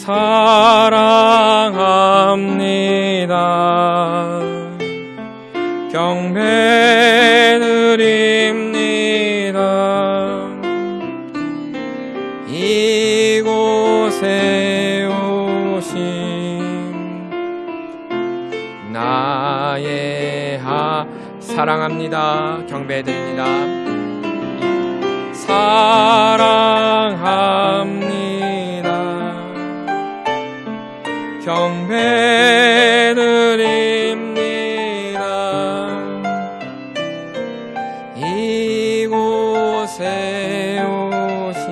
사랑합니다. 경배드립니다. 이곳에 오신 나의 사랑합니다. 경배드립니다. 사랑합니다. 경배드립니다. 이곳에 오신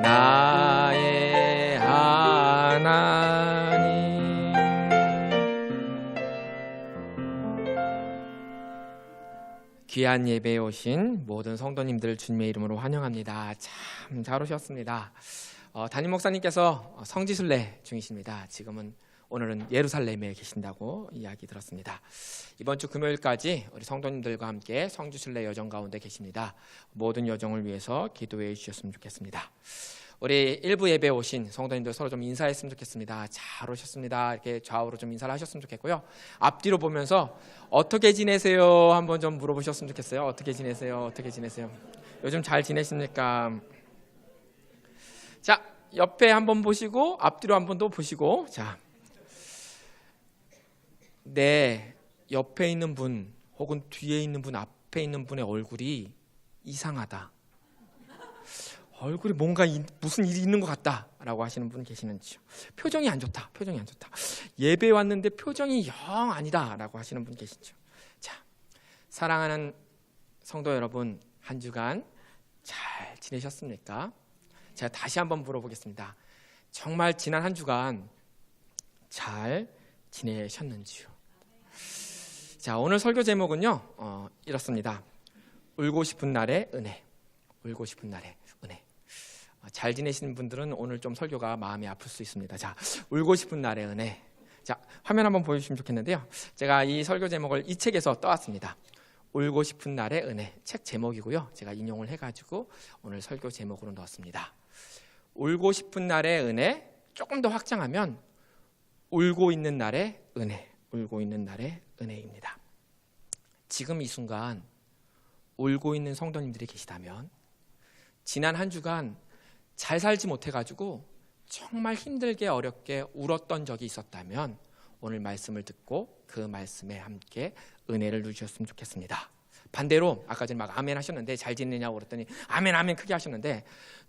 나의 하나님. 귀한 예배에 오신 모든 성도님들 주님의 이름으로 환영합니다. 참 잘 오셨습니다. 담임 목사님께서 성지순례 중이십니다. 오늘은 예루살렘에 계신다고 이야기 들었습니다. 이번 주 금요일까지 우리 성도님들과 함께 성지순례 여정 가운데 계십니다. 모든 여정을 위해서 기도해 주셨으면 좋겠습니다. 우리 일부 예배에 오신 성도님들 서로 좀 인사했으면 좋겠습니다. 잘 오셨습니다. 이렇게 좌우로 좀 인사를 하셨으면 좋겠고요. 앞뒤로 보면서 어떻게 지내세요? 한번 좀 물어보셨으면 좋겠어요. 어떻게 지내세요? 어떻게 지내세요? 요즘 잘 지내십니까? 자, 옆에 한번 보시고 앞뒤로 한 번 더 보시고, 자, 내 옆에 있는 분 혹은 뒤에 있는 분, 앞에 있는 분의 얼굴이 이상하다, 얼굴이 뭔가 무슨 일이 있는 것 같다라고 하시는 분 계시는지요? 표정이 안 좋다, 표정이 안 좋다, 예배 왔는데 표정이 영 아니다라고 하시는 분 계시죠? 자, 사랑하는 성도 여러분, 한 주간 잘 지내셨습니까? 제가 다시 한번 물어보겠습니다. 정말 지난 한 주간 잘 지내셨는지요? 자, 오늘 설교 제목은요, 이렇습니다. 울고 싶은 날의 은혜. 울고 싶은 날의 은혜. 잘 지내시는 분들은 오늘 좀 설교가 마음이 아플 수 있습니다. 자, 울고 싶은 날의 은혜. 자, 화면 한번 보여주시면 좋겠는데요. 제가 이 설교 제목을 이 책에서 떠왔습니다. 울고 싶은 날의 은혜. 책 제목이고요. 제가 인용을 해가지고 오늘 설교 제목으로 넣었습니다. 울고 싶은 날의 은혜, 조금 더 확장하면 울고 있는 날의 은혜, 울고 있는 날의 은혜입니다. 지금 이 순간 울고 있는 성도님들이 계시다면, 지난 한 주간 잘 살지 못해가지고 정말 힘들게 어렵게 울었던 적이 있었다면 오늘 말씀을 듣고 그 말씀에 함께 은혜를 누리셨으면 좋겠습니다. 반대로 아까 전에 막 아멘 하셨는데 잘 지내냐고 그랬더니 아멘 아멘 크게 하셨는데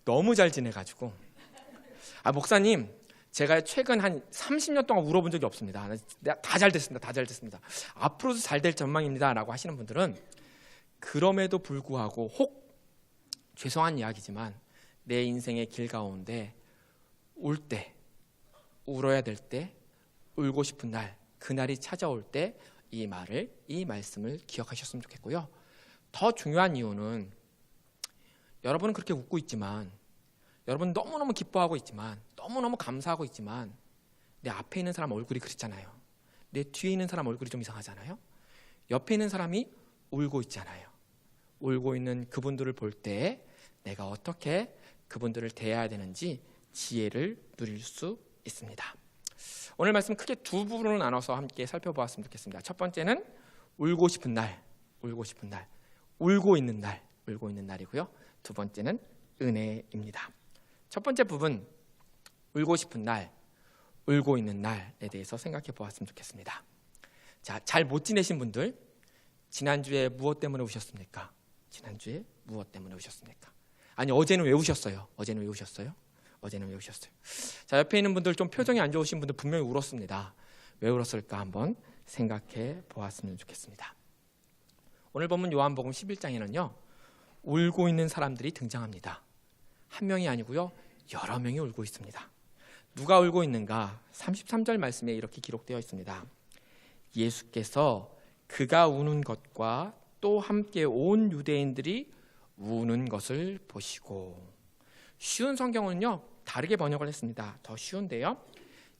너무 잘 지내가지고, 목사님 제가 최근 한 30년 동안 울어본 적이 없습니다. 다 잘 됐습니다. 다 잘 됐습니다. 앞으로도 잘 될 전망입니다 라고 하시는 분들은, 그럼에도 불구하고 혹 죄송한 이야기지만 내 인생의 길 가운데 울 때, 울어야 될 때, 울고 싶은 날, 그날이 찾아올 때 이 말씀을 기억하셨으면 좋겠고요. 더 중요한 이유는, 여러분은 그렇게 웃고 있지만, 여러분 너무너무 기뻐하고 있지만, 너무너무 감사하고 있지만, 내 앞에 있는 사람 얼굴이 그렇잖아요. 내 뒤에 있는 사람 얼굴이 좀 이상하잖아요. 옆에 있는 사람이 울고 있잖아요. 울고 있는 그분들을 볼 때 내가 어떻게 그분들을 대해야 되는지 지혜를 누릴 수 있습니다. 오늘 말씀 크게 두 부분으로 나눠서 함께 살펴보았으면 좋겠습니다. 첫 번째는 울고 싶은 날, 울고 싶은 날, 울고 있는 날, 울고 있는 날이고요. 두 번째는 은혜입니다. 첫 번째 부분, 울고 싶은 날, 울고 있는 날에 대해서 생각해 보았으면 좋겠습니다. 자, 잘 못 지내신 분들, 지난주에 무엇 때문에 우셨습니까? 지난주에 무엇 때문에 우셨습니까? 아니, 어제는 왜 우셨어요? 어제는 왜 우셨어요? 어제는 왜 우셨어요? 자, 옆에 있는 분들 좀 표정이 안 좋으신 분들 분명히 울었습니다. 왜 울었을까 한번 생각해 보았으면 좋겠습니다. 오늘 본문 요한복음 11장에는요, 울고 있는 사람들이 등장합니다. 한 명이 아니고요, 여러 명이 울고 있습니다. 누가 울고 있는가? 33절 말씀에 이렇게 기록되어 있습니다. 예수께서 그가 우는 것과 또 함께 온 유대인들이 우는 것을 보시고. 쉬운 성경은요, 다르게 번역을 했습니다. 더 쉬운데요,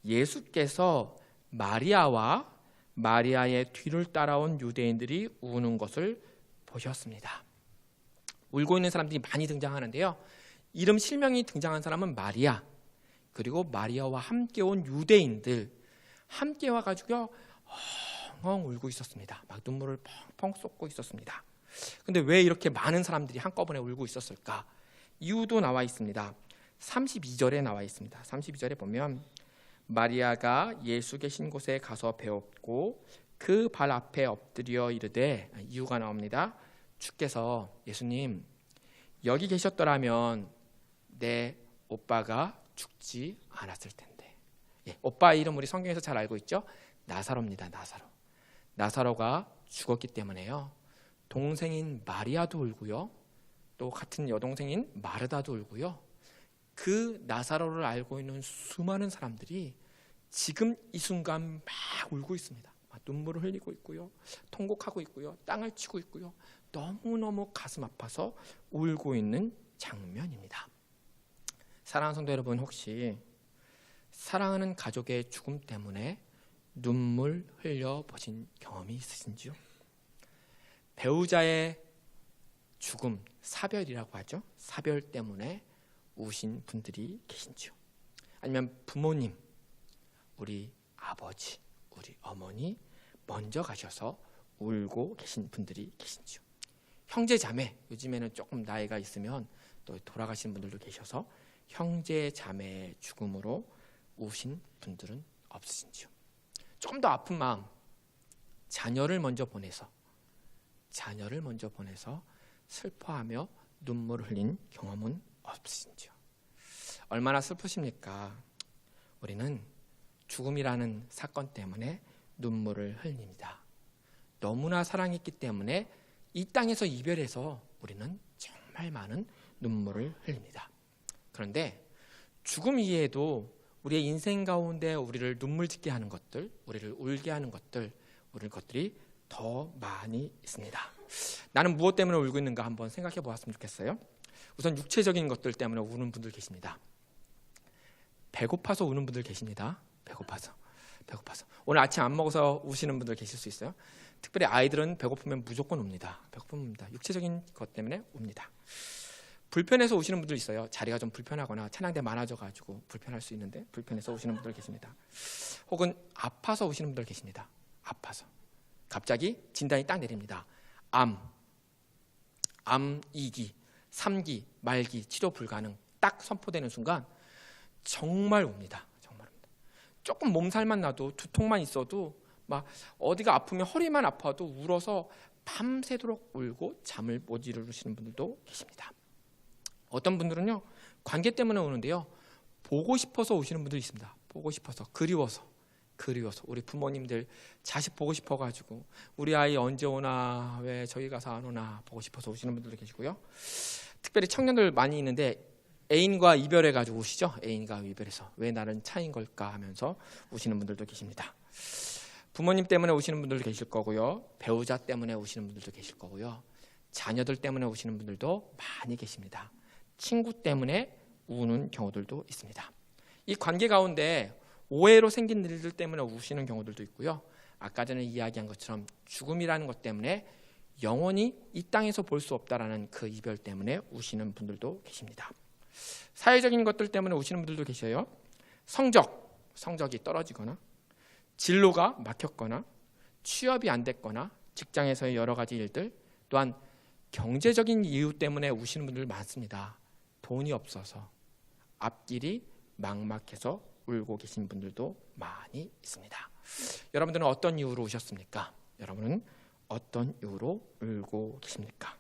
예수께서 마리아와 마리아의 뒤를 따라온 유대인들이 우는 것을 보셨습니다. 울고 있는 사람들이 많이 등장하는데요, 이름 실명이 등장한 사람은 마리아, 그리고 마리아와 함께 온 유대인들 함께 와가지고 엉엉 울고 있었습니다. 막 눈물을 펑펑 쏟고 있었습니다. 근데 왜 이렇게 많은 사람들이 한꺼번에 울고 있었을까? 이유도 나와 있습니다. 32절에 나와 있습니다. 32절에 보면 마리아가 예수 계신 곳에 가서 배웠고 그 발 앞에 엎드려 이르되, 이유가 나옵니다. 주께서, 예수님 여기 계셨더라면 내 오빠가 죽지 않았을 텐데. 오빠 이름 우리 성경에서 잘 알고 있죠? 나사로입니다. 나사로가 죽었기 때문에요, 동생인 마리아도 울고요, 또 같은 여동생인 마르다도 울고요, 그 나사로를 알고 있는 수많은 사람들이 지금 이 순간 막 울고 있습니다. 막 눈물을 흘리고 있고요, 통곡하고 있고요, 땅을 치고 있고요, 너무너무 가슴 아파서 울고 있는 장면입니다. 사랑하는 성도 여러분, 혹시 사랑하는 가족의 죽음 때문에 눈물 흘려보신 경험이 있으신지요? 배우자의 죽음, 사별이라고 하죠. 사별 때문에 우신 분들이 계신지요? 아니면 부모님, 우리 아버지, 우리 어머니 먼저 가셔서 울고 계신 분들이 계신지요? 형제 자매, 요즘에는 조금 나이가 있으면 또 돌아가신 분들도 계셔서 형제 자매의 죽음으로 우신 분들은 없으신지요? 조금 더 아픈 마음, 자녀를 먼저 보내서 슬퍼하며 눈물을 흘린 경험은 없으신지요? 얼마나 슬프십니까? 우리는 죽음이라는 사건 때문에 눈물을 흘립니다. 너무나 사랑했기 때문에 이 땅에서 이별해서 우리는 정말 많은 눈물을 흘립니다. 그런데 죽음 이외에도 우리의 인생 가운데 우리를 눈물 짓게 하는 것들, 우리를 울게 하는 것들, 것들이 더 많이 있습니다. 나는 무엇 때문에 울고 있는가 한번 생각해 보았으면 좋겠어요. 우선 육체적인 것들 때문에 우는 분들 계십니다. 배고파서 우는 분들 계십니다. 배고파서. 오늘 아침 안 먹어서 우시는 분들 계실 수 있어요. 특별히 아이들은 배고프면 무조건 웁니다. 육체적인 것 때문에 웁니다. 불편해서 우시는 분들 있어요. 자리가 좀 불편하거나 찬양대 많아져가지고 불편할 수 있는데 불편해서 우시는 분들 계십니다. 혹은 아파서 우시는 분들 계십니다. 아파서 갑자기 진단이 딱 내립니다. 암 2기, 3기, 말기, 치료 불가능 딱 선포되는 순간 정말 웁니다. 조금 몸살만 나도, 두통만 있어도, 막 어디가 아프면 허리만 아파도 울어서 밤새도록 울고 잠을 못 이루시는 분들도 계십니다. 어떤 분들은요, 관계 때문에 우는데요, 보고 싶어서 우시는 분들이 있습니다. 보고 싶어서, 그리워서 우리 부모님들 자식 보고 싶어가지고 우리 아이 언제 오나, 왜 저희 가서 안 오나 보고 싶어서 우시는 분들도 계시고요. 특별히 청년들 많이 있는데 애인과 이별해가지고 우시죠. 애인과 이별해서 왜 나는 차인 걸까 하면서 우시는 분들도 계십니다. 부모님 때문에 우시는 분들도 계실 거고요, 배우자 때문에 우시는 분들도 계실 거고요, 자녀들 때문에 우시는 분들도 많이 계십니다. 친구 때문에 우는 경우들도 있습니다. 이 관계 가운데 오해로 생긴 일들 때문에 우시는 경우들도 있고요, 아까 전에 이야기한 것처럼 죽음이라는 것 때문에 영원히 이 땅에서 볼 수 없다라는 그 이별 때문에 우시는 분들도 계십니다. 사회적인 것들 때문에 우시는 분들도 계셔요. 성적이 떨어지거나, 진로가 막혔거나, 취업이 안 됐거나, 직장에서의 여러 가지 일들, 또한 경제적인 이유 때문에 우시는 분들 많습니다. 돈이 없어서, 앞길이 막막해서 울고 계신 분들도 많이 있습니다. 여러분들은 어떤 이유로 우셨습니까? 여러분은 어떤 이유로 울고 계십니까?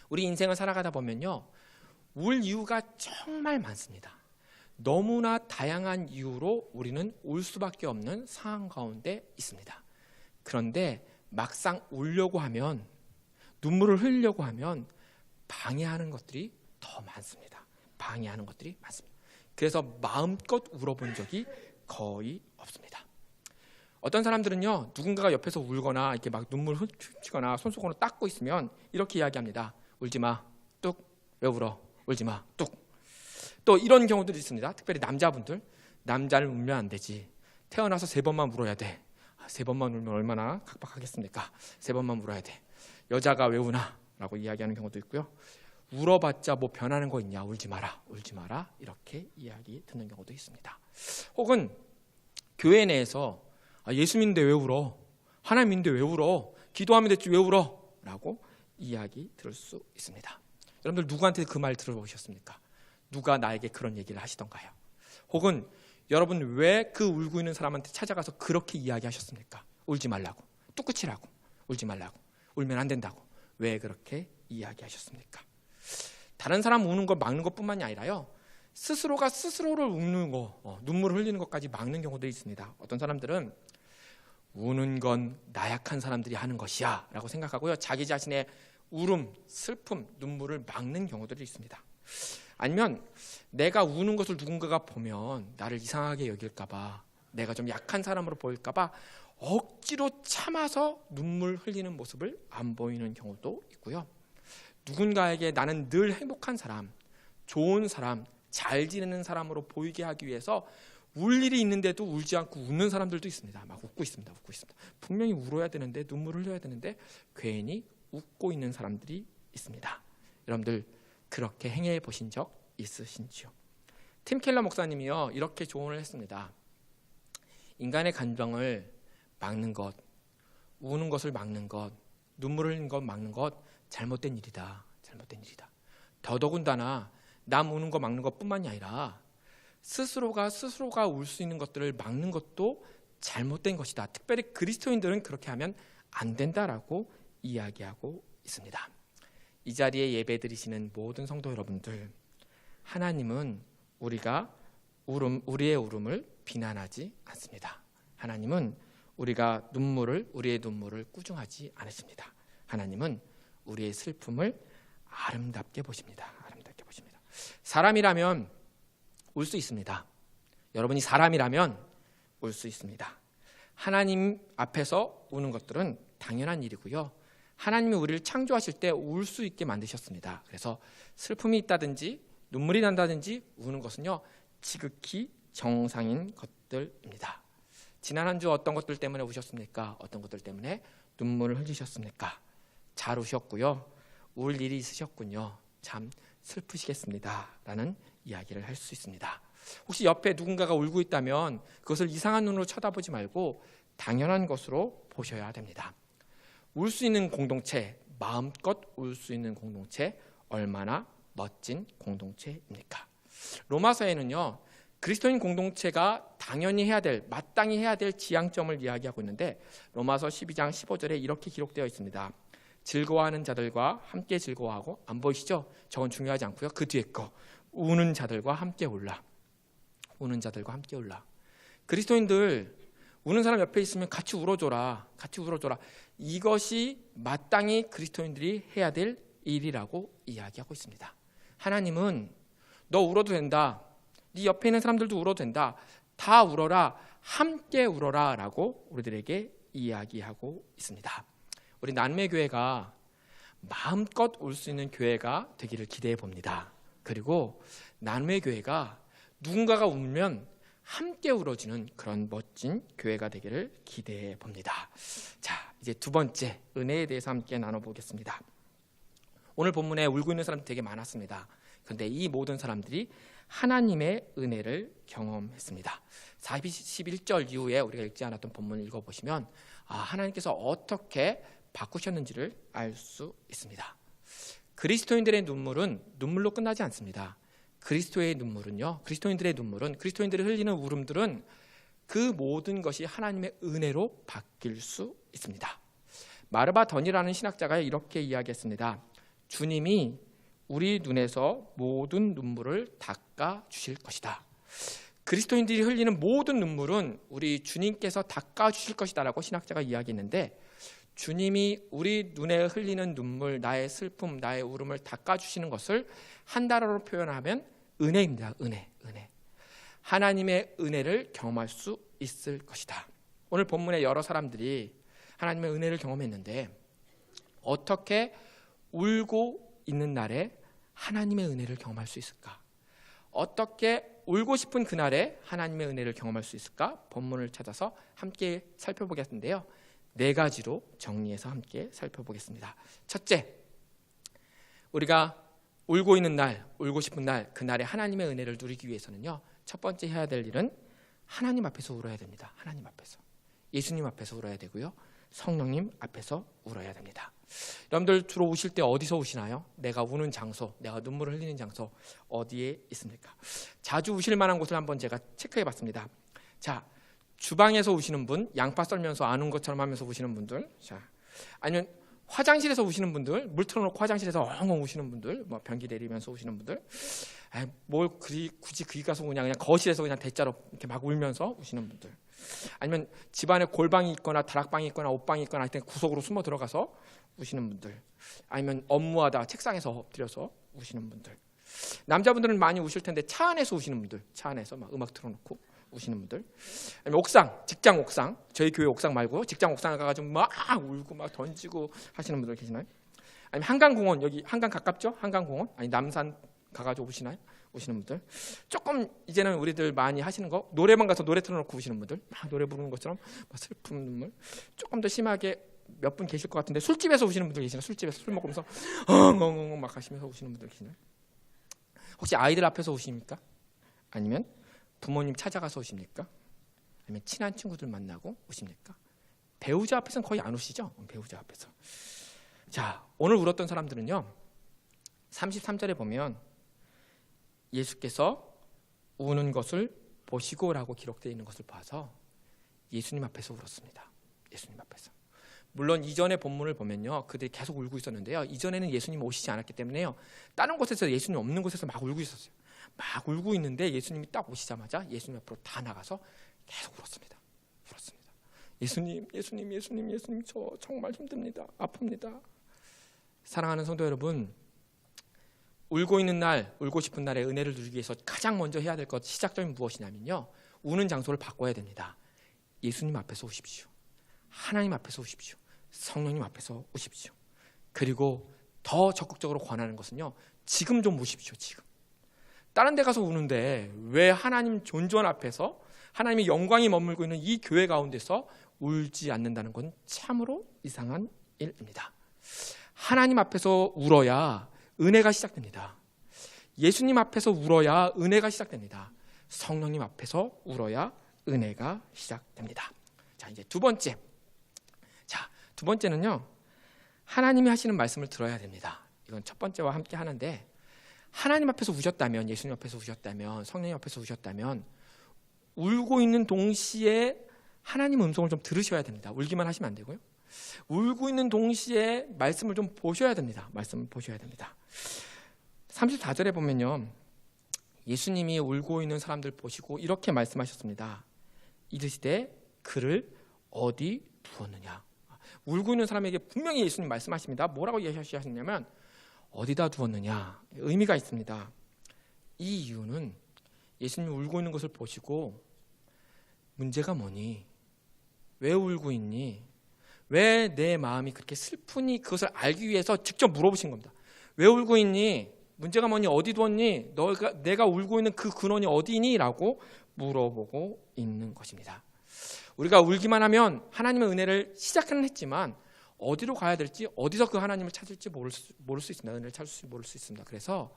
우리 인생을 살아가다 보면요, 울 이유가 정말 많습니다. 너무나 다양한 이유로 우리는 울 수밖에 없는 상황 가운데 있습니다. 그런데 막상 울려고 하면, 눈물을 흘리려고 하면 방해하는 것들이 더 많습니다. 그래서 마음껏 울어본 적이 거의 없습니다. 어떤 사람들은요, 누군가가 옆에서 울거나 이렇게 막 눈물 훔치거나 손수건으로 닦고 있으면 이렇게 이야기합니다. 울지 마, 뚝. 왜 울어? 울지 마, 뚝. 또 이런 경우들이 있습니다. 특별히 남자분들, 남자를 울면 안 되지. 태어나서 3번만 울어야 돼. 3번만 울면 얼마나 각박하겠습니까? 3번만 울어야 돼. 여자가 왜 우나? 라고 이야기하는 경우도 있고요. 울어봤자 뭐 변하는 거 있냐, 울지 마라, 울지 마라, 이렇게 이야기 듣는 경우도 있습니다. 혹은 교회 내에서 예수 믿는데 왜 울어? 하나님 믿는데 왜 울어? 기도하면 됐지 왜 울어? 라고 이야기 들을 수 있습니다. 여러분들 누구한테 그 말 들어보셨습니까? 누가 나에게 그런 얘기를 하시던가요? 혹은 여러분 왜 그 울고 있는 사람한테 찾아가서 그렇게 이야기하셨습니까? 울지 말라고, 뚝끝이라고, 울지 말라고, 울면 안 된다고. 왜 그렇게 이야기하셨습니까? 다른 사람 우는 걸 막는 것뿐만이 아니라요, 스스로가 스스로를 우는 거, 눈물을 흘리는 것까지 막는 경우도 있습니다. 어떤 사람들은 우는 건 나약한 사람들이 하는 것이야 라고 생각하고요, 자기 자신의 울음, 슬픔, 눈물을 막는 경우들이 있습니다. 아니면 내가 우는 것을 누군가가 보면 나를 이상하게 여길까봐, 내가 좀 약한 사람으로 보일까봐 억지로 참아서 눈물 흘리는 모습을 안 보이는 경우도 있고요, 누군가에게 나는 늘 행복한 사람, 좋은 사람, 잘 지내는 사람으로 보이게 하기 위해서 울 일이 있는데도 울지 않고 웃는 사람들도 있습니다. 막 웃고 있습니다. 분명히 울어야 되는데, 눈물을 흘려야 되는데 괜히 웃고 있는 사람들이 있습니다. 여러분들 그렇게 행해 보신 적 있으신지요? 팀 켈러 목사님이요, 이렇게 조언을 했습니다. 인간의 감정을 막는 것, 우는 것을 막는 것, 눈물을 흘리는 것 막는 것, 잘못된 일이다. 더더군다나 남 우는 거 막는 것뿐만이 아니라 스스로가 울 수 있는 것들을 막는 것도 잘못된 것이다. 특별히 그리스도인들은 그렇게 하면 안 된다라고 이야기하고 있습니다. 이 자리에 예배드리시는 모든 성도 여러분들, 하나님은 우리의 울음을 비난하지 않습니다. 하나님은 우리의 눈물을 꾸중하지 않으십니다. 하나님은 우리의 슬픔을 아름답게 보십니다. 사람이라면 울 수 있습니다. 여러분이 사람이라면 울 수 있습니다. 하나님 앞에서 우는 것들은 당연한 일이고요, 하나님이 우리를 창조하실 때 울 수 있게 만드셨습니다. 그래서 슬픔이 있다든지 눈물이 난다든지 우는 것은요, 지극히 정상인 것들입니다. 지난 한 주 어떤 것들 때문에 우셨습니까? 어떤 것들 때문에 눈물을 흘리셨습니까? 잘 우셨고요, 울 일이 있으셨군요. 참 슬프시겠습니다 라는 이야기를 할 수 있습니다. 혹시 옆에 누군가가 울고 있다면 그것을 이상한 눈으로 쳐다보지 말고 당연한 것으로 보셔야 됩니다. 울 수 있는 공동체, 마음껏 울 수 있는 공동체, 얼마나 멋진 공동체입니까? 로마서에는요, 그리스도인 공동체가 당연히 해야 될, 마땅히 해야 될 지향점을 이야기하고 있는데, 로마서 12장 15절에 이렇게 기록되어 있습니다. 즐거워하는 자들과 함께 즐거워하고, 안 보이시죠? 저건 중요하지 않고요, 그 뒤에 거, 우는 자들과 함께 울라. 그리스도인들 우는 사람 옆에 있으면 같이 울어줘라. 이것이 마땅히 그리스도인들이 해야 될 일이라고 이야기하고 있습니다. 하나님은 너 울어도 된다, 네 옆에 있는 사람들도 울어도 된다, 다 울어라, 함께 울어라 라고 우리들에게 이야기하고 있습니다. 우리 남매교회가 마음껏 울 수 있는 교회가 되기를 기대해 봅니다. 그리고 남매교회가 누군가가 울면 함께 울어주는 그런 멋진 교회가 되기를 기대해 봅니다. 자, 이제 두 번째, 은혜에 대해서 함께 나눠보겠습니다. 오늘 본문에 울고 있는 사람들이 되게 많았습니다. 그런데 이 모든 사람들이 하나님의 은혜를 경험했습니다. 41절 이후에 우리가 읽지 않았던 본문을 읽어보시면 하나님께서 어떻게 바꾸셨는지를 알 수 있습니다. 그리스도인들의 눈물은 눈물로 끝나지 않습니다. 그리스도인들의 눈물은, 그리스도인들이 흘리는 울음들은 그 모든 것이 하나님의 은혜로 바뀔 수 있습니다. 마르바 던이라는 신학자가 이렇게 이야기했습니다. 주님이 우리 눈에서 모든 눈물을 닦아 주실 것이다. 그리스도인들이 흘리는 모든 눈물은 우리 주님께서 닦아 주실 것이다 라고 신학자가 이야기했는데, 주님이 우리 눈에 흘리는 눈물, 나의 슬픔, 나의 울음을 닦아주시는 것을 한 단어로 표현하면 은혜입니다. 은혜. 하나님의 은혜를 경험할 수 있을 것이다. 오늘 본문에 여러 사람들이 하나님의 은혜를 경험했는데, 어떻게 울고 있는 날에 하나님의 은혜를 경험할 수 있을까? 어떻게 울고 싶은 그날에 하나님의 은혜를 경험할 수 있을까? 본문을 찾아서 함께 살펴보겠는데요, 4가지로 정리해서 함께 살펴보겠습니다. 첫째, 우리가 울고 있는 날, 울고 싶은 날, 그날에 하나님의 은혜를 누리기 위해서는요, 첫 번째 해야 될 일은 하나님 앞에서 울어야 됩니다. 하나님 앞에서. 예수님 앞에서 울어야 되고요, 성령님 앞에서 울어야 됩니다. 여러분들 주로 우실 때 어디서 우시나요? 내가 우는 장소, 내가 눈물을 흘리는 장소 어디에 있습니까? 자주 우실 만한 곳을 한번 제가 체크해 봤습니다. 자, 주방에서 우시는 분, 양파 썰면서 아는 것처럼 하면서 우시는 분들, 자, 아니면 화장실에서 우시는 분들, 물 틀어놓고 화장실에서 엉엉 우시는 분들, 뭐 변기 내리면서 우시는 분들, 뭘 굳이 그기 가서 그냥 거실에서 그냥 대자로 이렇게 막 울면서 우시는 분들, 아니면 집안에 골방이 있거나 다락방이 있거나 옷방이 있거나 하여튼 구석으로 숨어 들어가서 우시는 분들, 아니면 업무하다 책상에서 엎드려서 우시는 분들. 남자분들은 많이 우실 텐데 차 안에서 우시는 분들, 차 안에서 막 음악 틀어놓고 우시는 분들, 아니면 옥상, 직장 옥상, 저희 교회 옥상 말고 직장 옥상에 가가지고 막 울고 막 던지고 하시는 분들 계시나요? 아니면 한강공원, 여기 한강 가깝죠? 한강공원, 아니 남산 가가지고 우시나요? 우시는 분들. 조금 이제는 우리들 많이 하시는 거, 노래방 가서 노래 틀어놓고 우시는 분들, 막 노래 부르는 것처럼 막 슬픈 눈물. 조금 더 심하게 몇 분 계실 것 같은데 술집에서 우시는 분들 계시나요? 술집에서 술 먹으면서 엉엉엉 막 하시면서 우시는 분들 계시나요? 혹시 아이들 앞에서 우십니까? 아니면 부모님 찾아가서 우십니까? 아니면 친한 친구들 만나고 우십니까? 배우자 앞에서는 거의 안 우시죠? 배우자 앞에서. 자, 오늘 울었던 사람들은요, 33절에 보면 예수께서 우는 것을 보시고라고 기록되어 있는 것을 봐서 예수님 앞에서 울었습니다. 예수님 앞에서. 물론 이전의 본문을 보면요, 그들이 계속 울고 있었는데요, 이전에는 예수님 오시지 않았기 때문에요, 다른 곳에서 예수님 없는 곳에서 막 울고 있었어요. 막 울고 있는데 예수님이 딱 오시자마자 예수님 앞으로 다 나가서 계속 울었습니다. 울었습니다. 예수님, 저 정말 힘듭니다. 아픕니다. 사랑하는 성도 여러분, 울고 있는 날, 울고 싶은 날에 은혜를 누리기 위해서 가장 먼저 해야 될 것, 시작점이 무엇이냐면요, 우는 장소를 바꿔야 됩니다. 예수님 앞에서 우십시오. 하나님 앞에서 우십시오. 성령님 앞에서 우십시오. 그리고 더 적극적으로 권하는 것은요, 지금 좀 우십시오. 지금. 다른 데 가서 우는데 왜 하나님 존전 앞에서 하나님의 영광이 머물고 있는 이 교회 가운데서 울지 않는다는 건 참으로 이상한 일입니다. 하나님 앞에서 울어야 은혜가 시작됩니다. 예수님 앞에서 울어야 은혜가 시작됩니다. 성령님 앞에서 울어야 은혜가 시작됩니다. 자, 이제 두 번째. 자, 두 번째는요, 하나님이 하시는 말씀을 들어야 됩니다. 이건 첫 번째와 함께 하는데, 하나님 앞에서 우셨다면, 예수님 앞에서 우셨다면, 성령님 앞에서 우셨다면, 울고 있는 동시에 하나님 음성을 좀 들으셔야 됩니다. 울기만 하시면 안 되고요, 울고 있는 동시에 말씀을 좀 보셔야 됩니다. 말씀을 보셔야 됩니다. 34절에 보면요, 예수님이 울고 있는 사람들 보시고 이렇게 말씀하셨습니다. 이르시되 그를 어디 두었느냐. 울고 있는 사람에게 분명히 예수님 말씀하십니다. 뭐라고 얘기하셨냐면 어디다 두었느냐. 의미가 있습니다. 이 이유는 예수님이 울고 있는 것을 보시고 문제가 뭐니? 왜 울고 있니? 왜 내 마음이 그렇게 슬프니? 그것을 알기 위해서 직접 물어보신 겁니다. 왜 울고 있니? 문제가 뭐니? 어디 두었니? 내가 울고 있는 그 근원이 어디니? 라고 물어보고 있는 것입니다. 우리가 울기만 하면 하나님의 은혜를 시작은 했지만 어디로 가야 될지, 어디서 그 하나님을 찾을지 모를 수 있습니다. 은혜를 찾을지 모를 수 있습니다. 그래서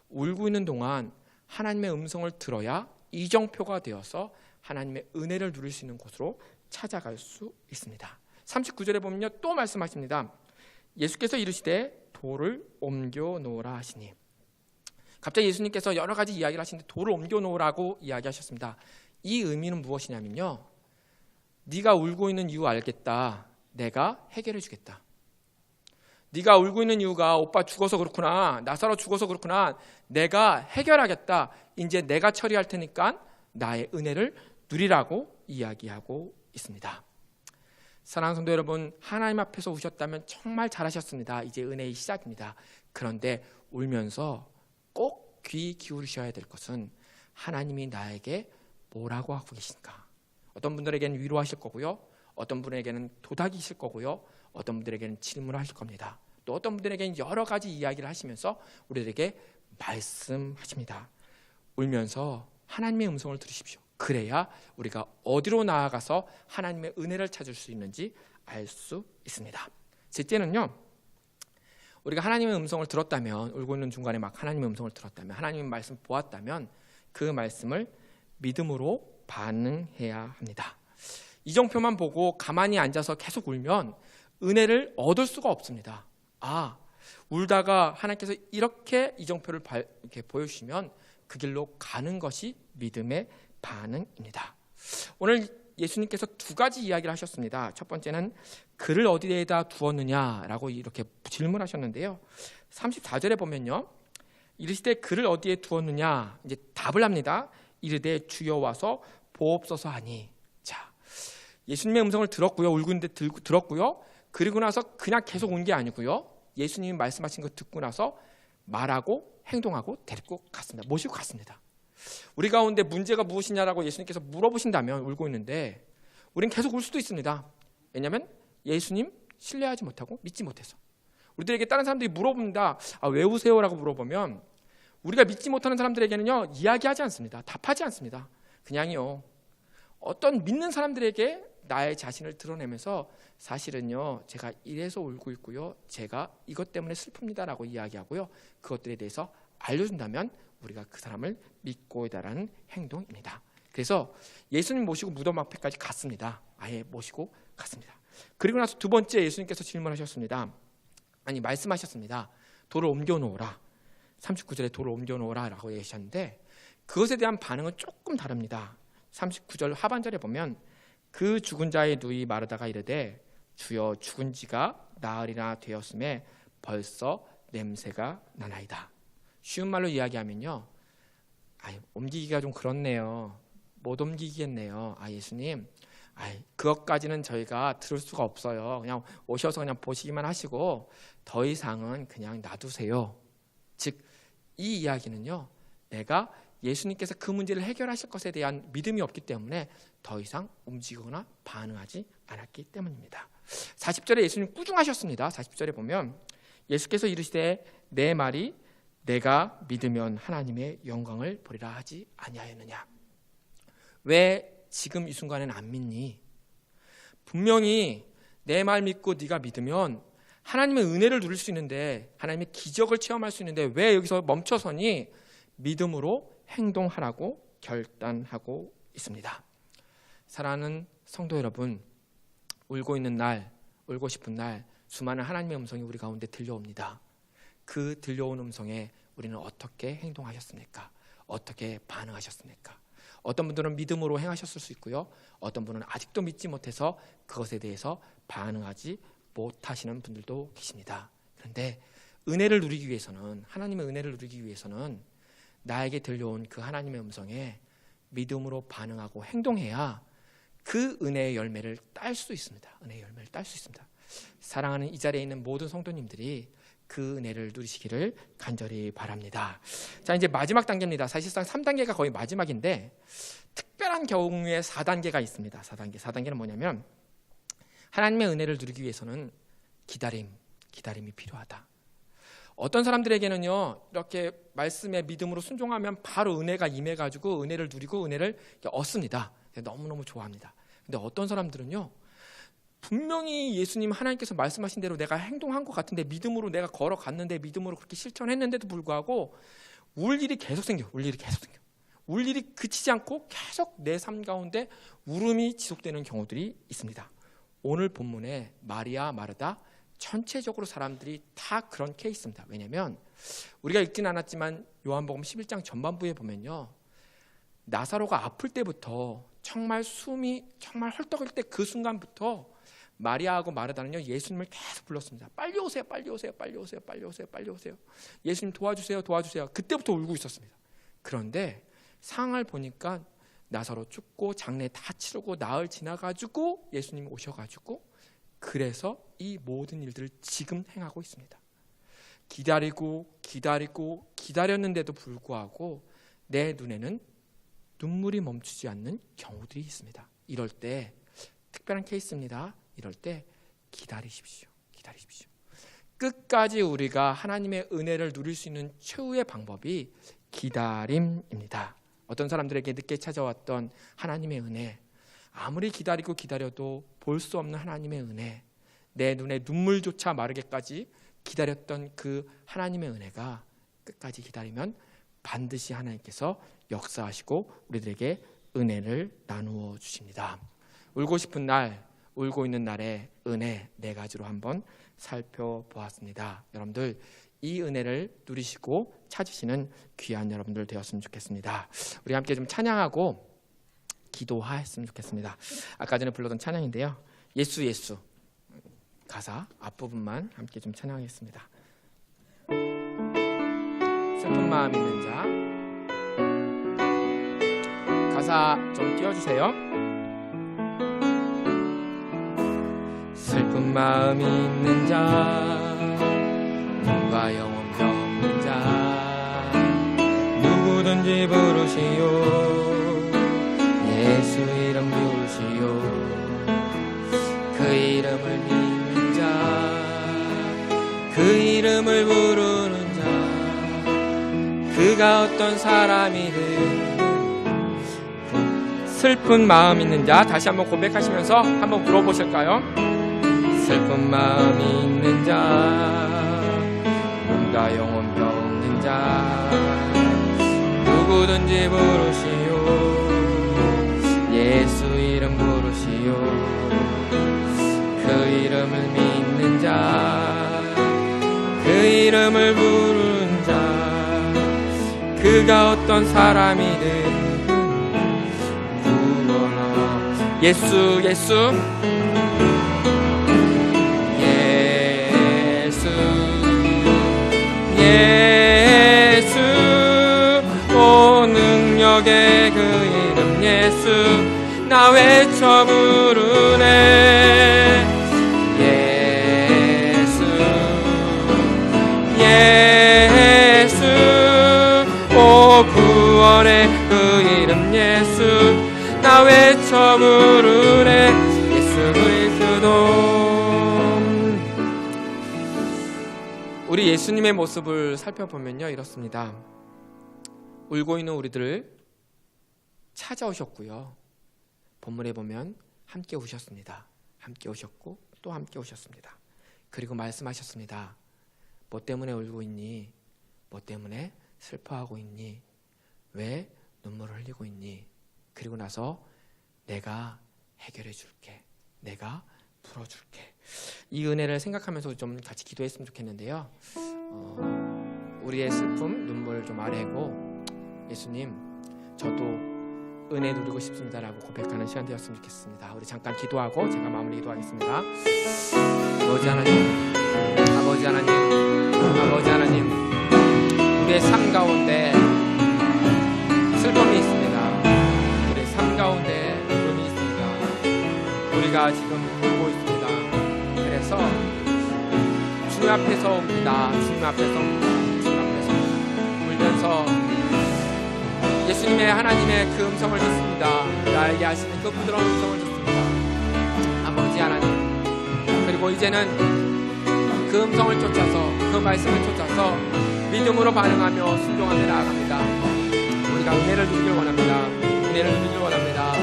울고 있는 동안 하나님의 음성을 들어야 이정표가 되어서 하나님의 은혜를 누릴 수 있는 곳으로 찾아갈 수 있습니다. 39절에 보면요, 또 말씀하십니다. 예수께서 이르시되 돌을 옮겨 놓으라 하시니. 갑자기 예수님께서 여러 가지 이야기를 하시는데 돌을 옮겨 놓으라고 이야기하셨습니다. 이 의미는 무엇이냐면요, 네가 울고 있는 이유 알겠다. 내가 해결해 주겠다. 네가 울고 있는 이유가 오빠 죽어서 그렇구나, 나사로 죽어서 그렇구나, 내가 해결하겠다. 이제 내가 처리할 테니까 나의 은혜를 누리라고 이야기하고 있습니다. 사랑하는 성도 여러분, 하나님 앞에서 우셨다면 정말 잘하셨습니다. 이제 은혜의 시작입니다. 그런데 울면서 꼭 귀 기울이셔야 될 것은 하나님이 나에게 뭐라고 하고 계신가. 어떤 분들에게는 위로하실 거고요, 어떤 분에게는 도닥이실 거고요, 어떤 분들에게는 질문을 하실 겁니다. 또 어떤 분들에게는 여러 가지 이야기를 하시면서 우리들에게 말씀하십니다. 울면서 하나님의 음성을 들으십시오. 그래야 우리가 어디로 나아가서 하나님의 은혜를 찾을 수 있는지 알 수 있습니다. 셋째는요, 우리가 하나님의 음성을 들었다면, 울고 있는 중간에 막 하나님의 음성을 들었다면, 하나님의 말씀 보았다면 그 말씀을 믿음으로 반응해야 합니다. 이정표만 보고 가만히 앉아서 계속 울면 은혜를 얻을 수가 없습니다. 울다가 하나님께서 이렇게 이정표를 이렇게 보여주시면 그 길로 가는 것이 믿음의 반응입니다. 오늘 예수님께서 두 가지 이야기를 하셨습니다. 첫 번째는 그를 어디에다 두었느냐라고 이렇게 질문하셨는데요. 34절에 보면요, 이르시되 그를 어디에 두었느냐, 이제 답을 합니다. 이르되 주여 와서 보옵소서 하니. 자, 예수님의 음성을 들었고요, 울고 있는데 들었고요. 그리고 나서 그냥 계속 온 게 아니고요, 예수님이 말씀하신 거 듣고 나서 말하고 행동하고 데리고 갔습니다. 모시고 갔습니다. 우리 가운데 문제가 무엇이냐라고 예수님께서 물어보신다면 울고 있는데 우리는 계속 울 수도 있습니다. 왜냐하면 예수님 신뢰하지 못하고 믿지 못해서. 우리들에게 다른 사람들이 물어봅니다. 왜 우세요라고 물어보면 우리가 믿지 못하는 사람들에게는요, 이야기하지 않습니다. 답하지 않습니다. 그냥요, 어떤 믿는 사람들에게 나의 자신을 드러내면서 사실은요, 제가 이래서 울고 있고요, 제가 이것 때문에 슬픕니다라고 이야기하고요, 그것들에 대해서 알려준다면 우리가 그 사람을 믿고 있다라는 행동입니다. 그래서 예수님 모시고 무덤 앞에까지 갔습니다. 아예 모시고 갔습니다. 그리고 나서 두 번째 예수님께서 질문하셨습니다. 말씀하셨습니다. 돌을 옮겨놓으라. 39절에 돌을 옮겨놓으라 라고 얘기하셨는데 그것에 대한 반응은 조금 다릅니다. 39절 하반절에 보면 그 죽은 자의 누이 마르다가 이르되 주여 죽은 지가 나흘이나 되었음에 벌써 냄새가 나나이다. 쉬운 말로 이야기하면요, 옮기기가 좀 그렇네요. 못 옮기겠네요. 예수님, 그것까지는 저희가 들을 수가 없어요. 그냥 오셔서 그냥 보시기만 하시고 더 이상은 그냥 놔두세요. 즉, 이 이야기는요, 내가 예수님께서 그 문제를 해결하실 것에 대한 믿음이 없기 때문에 더 이상 움직이거나 반응하지 않았기 때문입니다. 40절에 예수님 꾸중하셨습니다. 40절에 보면 예수께서 이르시되 내 말이 내가 믿으면 하나님의 영광을 보리라 하지 아니하였느냐. 왜 지금 이 순간에는 안 믿니? 분명히 내 말 믿고 네가 믿으면 하나님의 은혜를 누릴 수 있는데, 하나님의 기적을 체험할 수 있는데 왜 여기서 멈춰서니? 믿음으로 행동하라고 결단하고 있습니다. 사랑하는 성도 여러분, 울고 있는 날, 울고 싶은 날 수많은 하나님의 음성이 우리 가운데 들려옵니다. 그 들려온 음성에 우리는 어떻게 행동하셨습니까? 어떻게 반응하셨습니까? 어떤 분들은 믿음으로 행하셨을 수 있고요, 어떤 분은 아직도 믿지 못해서 그것에 대해서 반응하지 못하시는 분들도 계십니다. 그런데 은혜를 누리기 위해서는, 하나님의 은혜를 누리기 위해서는 나에게 들려온 그 하나님의 음성에 믿음으로 반응하고 행동해야 그 은혜의 열매를 딸 수 있습니다. 은혜의 열매를 딸 수 있습니다. 사랑하는 이 자리에 있는 모든 성도님들이 그 은혜를 누리시기를 간절히 바랍니다. 자, 이제 마지막 단계입니다. 사실상 3단계가 거의 마지막인데 특별한 경우에 4단계가 있습니다. 4단계는 뭐냐면 하나님의 은혜를 누리기 위해서는 기다림이 필요하다. 어떤 사람들에게는요, 이렇게 말씀에 믿음으로 순종하면 바로 은혜가 임해가지고 은혜를 누리고 은혜를 얻습니다. 너무너무 좋아합니다. 근데 어떤 사람들은요, 분명히 예수님 하나님께서 말씀하신 대로 내가 행동한 것 같은데, 믿음으로 내가 걸어갔는데, 믿음으로 그렇게 실천했는데도 불구하고 울 일이 계속 생겨. 울 일이 그치지 않고 계속 내 삶 가운데 울음이 지속되는 경우들이 있습니다. 오늘 본문에 마리아, 마르다 전체적으로 사람들이 다 그런 케이스입니다. 왜냐하면 우리가 읽진 않았지만 요한복음 11장 전반부에 보면요, 나사로가 아플 때부터 정말 숨이 정말 헐떡일 때 그 순간부터 마리아하고 마르다는요, 예수님을 계속 불렀습니다. 빨리 오세요, 빨리 오세요, 빨리 오세요, 빨리 오세요, 빨리 오세요. 예수님 도와주세요, 도와주세요. 그때부터 울고 있었습니다. 그런데 상황을 보니까 나사로 죽고 장례 다 치르고 나흘 지나가지고 예수님이 오셔가지고 그래서 이 모든 일들을 지금 행하고 있습니다. 기다렸는데도 불구하고 내 눈에는 눈물이 멈추지 않는 경우들이 있습니다. 이럴 때 특별한 케이스입니다. 이럴 때 기다리십시오. 끝까지 우리가 하나님의 은혜를 누릴 수 있는 최후의 방법이 기다림입니다. 어떤 사람들에게 늦게 찾아왔던 하나님의 은혜, 아무리 기다려도 볼 수 없는 하나님의 은혜, 내 눈에 눈물조차 마르게까지 기다렸던 그 하나님의 은혜가 끝까지 기다리면 반드시 하나님께서 역사하시고 우리들에게 은혜를 나누어 주십니다. 울고 싶은 날, 울고 있는 날의 은혜 4가지로 한번 살펴보았습니다. 여러분들 이 은혜를 누리시고 찾으시는 귀한 여러분들 되었으면 좋겠습니다. 우리 함께 좀 찬양하고 기도하였으면 좋겠습니다. 아까 전에 불렀던 찬양인데요, 예수 예수 가사 앞부분만 함께 좀 찬양하겠습니다. 슬픈 마음 있는 자, 가사 좀 띄워주세요. 슬픈 마음이 있는 자, 눈과 영혼도 없는 자, 누구든지 부르시오. 예수 이름 부르시오. 그 이름을 믿는 자, 그 이름을 부르는 자, 그가 어떤 사람이든. 슬픈 마음 있는 자, 다시 한번 고백하시면서 한번 물어보실까요? 슬픈 마음이 있는 자, 몸과 영혼도 없는 자, 누구든지 부르시오. 예수 이름 부르시오. 그 이름을 믿는 자, 그 이름을 부르는 자, 그가 어떤 사람이든 예수 예수 예수 예수 오 능력의 그 이름 예수 나 외쳐 부르네. 예수 예수 오 구원의 그 이름 예수 나 외쳐 부르네. 예수 그리스도. 우리 예수님의 모습을 살펴보면요, 이렇습니다. 울고 있는 우리들을 찾아오셨고요, 본문에 보면 함께 오셨습니다. 함께 오셨고 또 함께 오셨습니다. 그리고 말씀하셨습니다. 뭐 때문에 울고 있니? 뭐 때문에 슬퍼하고 있니? 왜 눈물을 흘리고 있니? 그리고 나서 내가 해결해 줄게. 내가 풀어줄게. 이 은혜를 생각하면서 좀 같이 기도했으면 좋겠는데요. 우리의 슬픔, 눈물 좀 아래고 예수님, 저도 은혜 누리고 싶습니다라고 고백하는 시간 되었으면 좋겠습니다. 우리 잠깐 기도하고 제가 마무리 기도하겠습니다. 아버지 하나님, 아버지 하나님, 아버지 하나님, 우리의 삶 가운데 슬픔이 있습니다. 우리 삶 가운데 울음이 있습니다. 우리가 지금 울고 있습니다. 그래서 주님 앞에서 옵니다. 주님 앞에서 옵니다. 주님 앞에서 울면서 예수님의 하나님의 그 음성을 듣습니다. 나에게 하시는 그 부드러운 음성을 듣습니다. 아버지 하나님, 그리고 이제는 그 음성을 쫓아서, 그 말씀을 쫓아서 믿음으로 반응하며 순종하며 나아갑니다. 우리가 은혜를 누리길 원합니다. 은혜를 누리길 원합니다.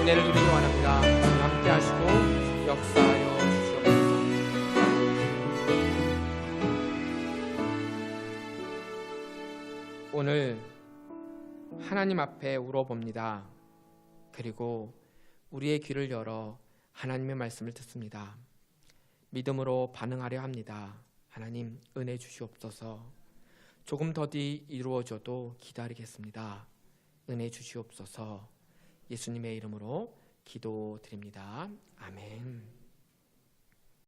은혜를 누리길 원합니다. 주님 함께 하시고 역사하여 주시옵소서. 오늘 하나님 앞에 울어봅니다. 그리고 우리의 귀를 열어 하나님의 말씀을 듣습니다. 믿음으로 반응하려 합니다. 하나님, 은혜 주시옵소서. 조금 더디 이루어져도 기다리겠습니다. 은혜 주시옵소서. 예수님의 이름으로 기도드립니다. 아멘.